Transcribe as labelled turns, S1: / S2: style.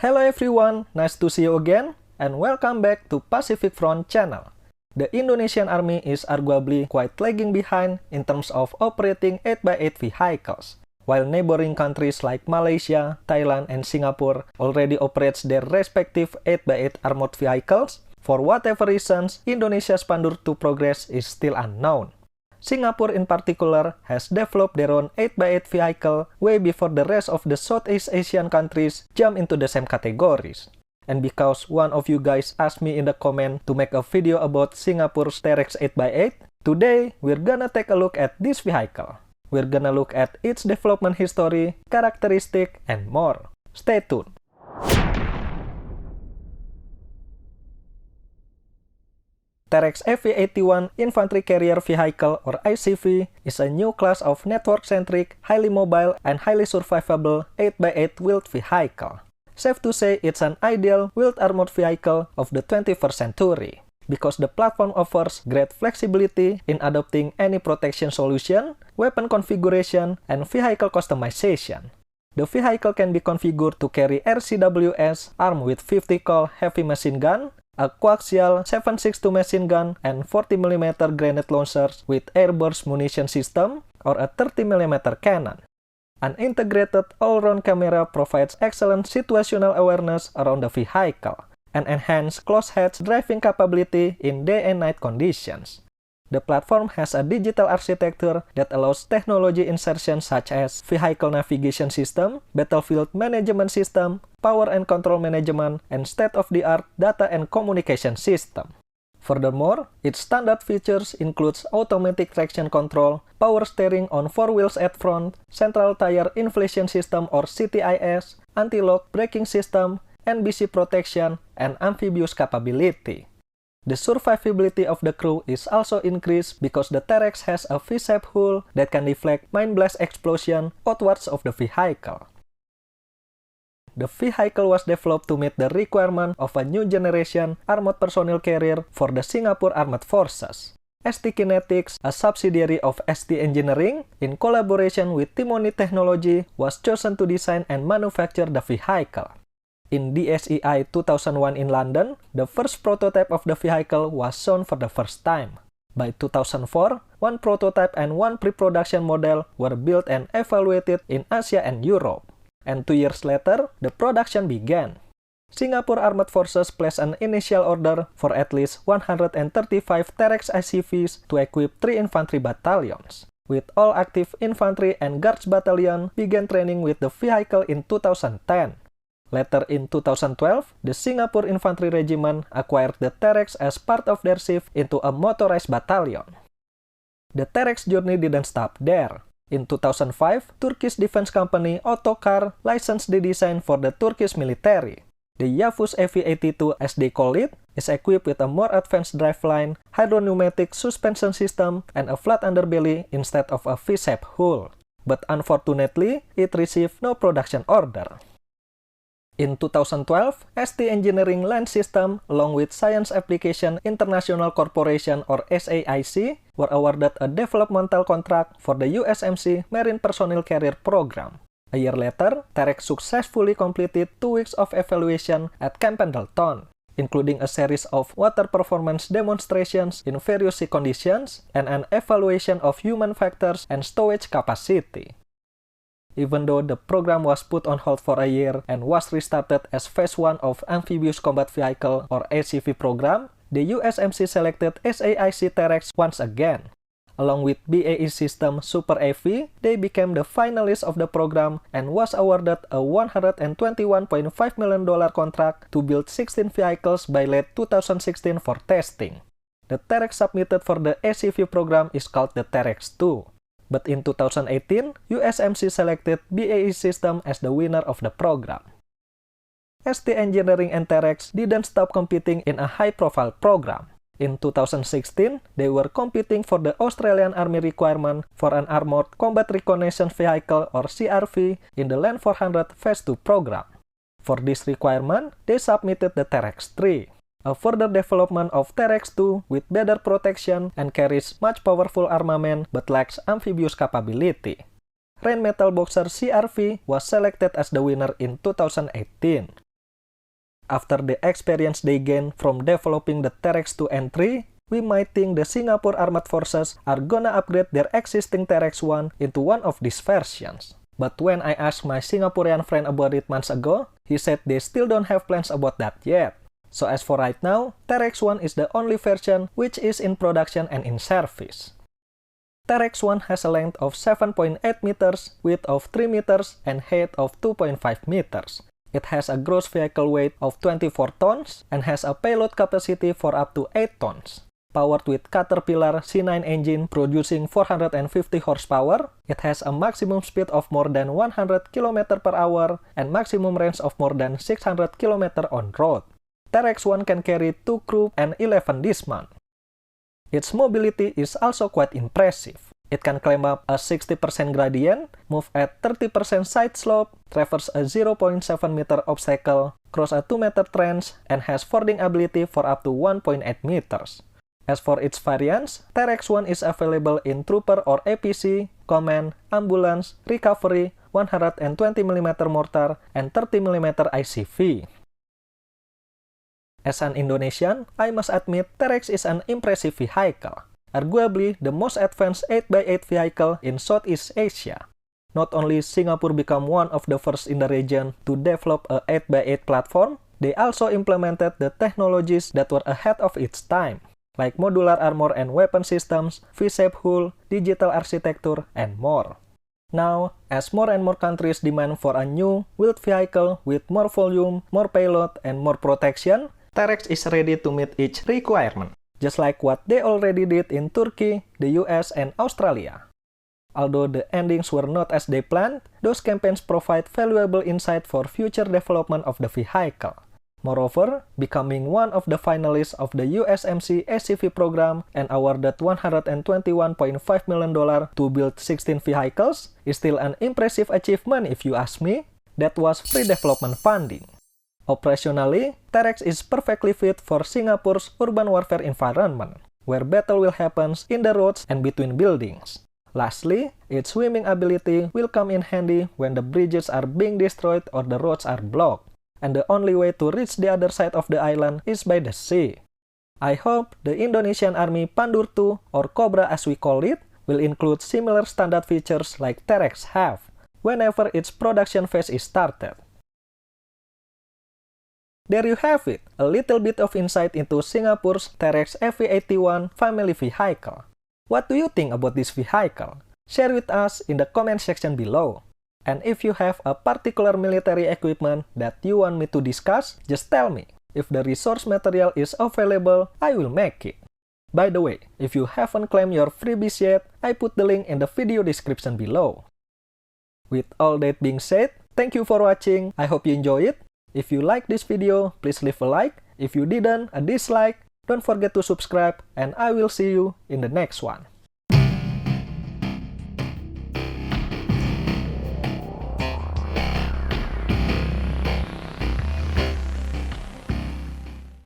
S1: Hello everyone, nice to see you again, and welcome back to Pacific Front channel. The Indonesian Army is arguably quite lagging behind in terms of operating 8x8 vehicles, while neighboring countries like Malaysia, Thailand, and Singapore already operates their respective 8x8 armored vehicles. For whatever reasons, Indonesia's pandur to progress is still unknown. Singapore in particular has developed their own 8x8 vehicle way before the rest of the Southeast Asian countries jump into the same categories. And because one of you guys asked me in the comment to make a video about Singapore's Terrex 8x8, today we're gonna take a look at this vehicle. We're gonna look at its development history, characteristic, and more. Stay tuned. Terrex AV-81 Infantry Carrier Vehicle or ICV is a new class of network-centric, highly mobile, and highly survivable 8x8 wheeled vehicle. Safe to say it's an ideal wheeled armored vehicle of the 21st century, because the platform offers great flexibility in adopting any protection solution, weapon configuration, and vehicle customization. The vehicle can be configured to carry RCWS armed with 50 cal heavy machine gun, a coaxial 7.62 machine gun, and 40mm grenade launchers with airburst munition system, or a 30mm cannon. An integrated all-round camera provides excellent situational awareness around the vehicle, and enhanced close-hedge driving capability in day and night conditions. The platform has a digital architecture that allows technology insertion such as vehicle navigation system, battlefield management system, power and control management, and state-of-the-art data and communication system. Furthermore, its standard features includes automatic traction control, power steering on 4 wheels at front, central tire inflation system or CTIS, anti-lock braking system, NBC protection, and amphibious capability. The survivability of the crew is also increased because the Terrex has a V-shaped hull that can deflect mine blast explosion outwards of the vehicle. The vehicle was developed to meet the requirement of a new generation armored personnel carrier for the Singapore Armed Forces. ST Kinetics, a subsidiary of ST Engineering, in collaboration with Timoni Technology, was chosen to design and manufacture the vehicle. In DSEI 2001 in London, the first prototype of the vehicle was shown for the first time. By 2004, one prototype and one pre-production model were built and evaluated in Asia and Europe. And 2 years later, the production began. Singapore Armed Forces placed an initial order for at least 135 Terrex ICVs to equip 3 infantry battalions, with all active infantry and guards battalion began training with the vehicle in 2010. Later in 2012, the Singapore Infantry Regiment acquired the Terrex as part of their shift into a motorized battalion. The Terrex journey didn't stop there. In 2005, Turkish defense company Otokar licensed the design for the Turkish military. The Yavuz AV-82, as they call it, is equipped with a more advanced driveline, hydropneumatic suspension system, and a flat underbelly instead of a V-shaped hull. But unfortunately, it received no production order. In 2012, ST Engineering Land System, along with Science Application International Corporation or SAIC, were awarded a developmental contract for the USMC Marine Personnel Carrier Program. A year later, Terrex successfully completed 2 weeks of evaluation at Camp Pendleton, including a series of water performance demonstrations in various sea conditions and an evaluation of human factors and stowage capacity. Even though the program was put on hold for a year and was restarted as Phase 1 of Amphibious Combat Vehicle or ACV program, the USMC selected SAIC Terrex once again. Along with BAE System Super AV, they became the finalists of the program and was awarded a $121.5 million contract to build 16 vehicles by late 2016 for testing. The Terrex submitted for the ACV program is called the Terrex 2. But in 2018, USMC selected BAE System as the winner of the program. ST Engineering and Terrex didn't stop competing in a high-profile program. In 2016, they were competing for the Australian Army requirement for an Armored Combat Reconnaissance Vehicle or CRV in the Land 400 Phase 2 program. For this requirement, they submitted the Terrex 3. A further development of Terrex 2 with better protection and carries much powerful armament but lacks amphibious capability. Rheinmetall Boxer CRV was selected as the winner in 2018. After the experience they gain from developing the Terrex 2 and 3, we might think the Singapore Armed Forces are gonna upgrade their existing Terrex 1 into one of these versions. But when I asked my Singaporean friend about it months ago, he said they still don't have plans about that yet. So as for right now, Terrex 1 is the only version which is in production and in service. Terrex 1 has a length of 7.8 meters, width of 3 meters, and height of 2.5 meters. It has a gross vehicle weight of 24 tons and has a payload capacity for up to 8 tons. Powered with Caterpillar C9 engine producing 450 horsepower, it has a maximum speed of more than 100 km per hour and maximum range of more than 600 km on road. Terrex 1 can carry 2 crew and 11 dismount. Its mobility is also quite impressive. It can climb up a 60% gradient, move at 30% side slope, traverse a 0.7 meter obstacle, cross a 2 meter trench, and has fording ability for up to 1.8 meters. As for its variants, Terrex 1 is available in Trooper or APC, Command, Ambulance, Recovery, 120mm mortar, and 30mm ICV. As an Indonesian, I must admit Terrex is an impressive vehicle, arguably the most advanced 8x8 vehicle in Southeast Asia. Not only Singapore became one of the first in the region to develop a 8x8 platform, they also implemented the technologies that were ahead of its time, like modular armor and weapon systems, V-shaped hull, digital architecture, and more. Now, as more and more countries demand for a new wheeled vehicle with more volume, more payload, and more protection, Terrex is ready to meet each requirement, just like what they already did in Turkey, the US, and Australia. Although the endings were not as they planned, those campaigns provide valuable insight for future development of the vehicle. Moreover, becoming one of the finalists of the USMC ACV program and awarded $121.5 million to build 16 vehicles is still an impressive achievement if you ask me. That was free development funding. Operationally, Terrex is perfectly fit for Singapore's urban warfare environment, where battle will happen in the roads and between buildings. Lastly, its swimming ability will come in handy when the bridges are being destroyed or the roads are blocked, and the only way to reach the other side of the island is by the sea. I hope the Indonesian Army Pandur II, or Cobra as we call it, will include similar standard features like Terrex have, whenever its production phase is started. There you have it, a little bit of insight into Singapore's Terrex AV-81 family vehicle. What do you think about this vehicle? Share with us in the comment section below. And if you have a particular military equipment that you want me to discuss, just tell me. If the resource material is available, I will make it. By the way, if you haven't claimed your freebies yet, I put the link in the video description below. With all that being said, thank you for watching. I hope you enjoy it. If you like this video, please leave a like. If you didn't, a dislike. Don't forget to subscribe, and I will see you in the next one.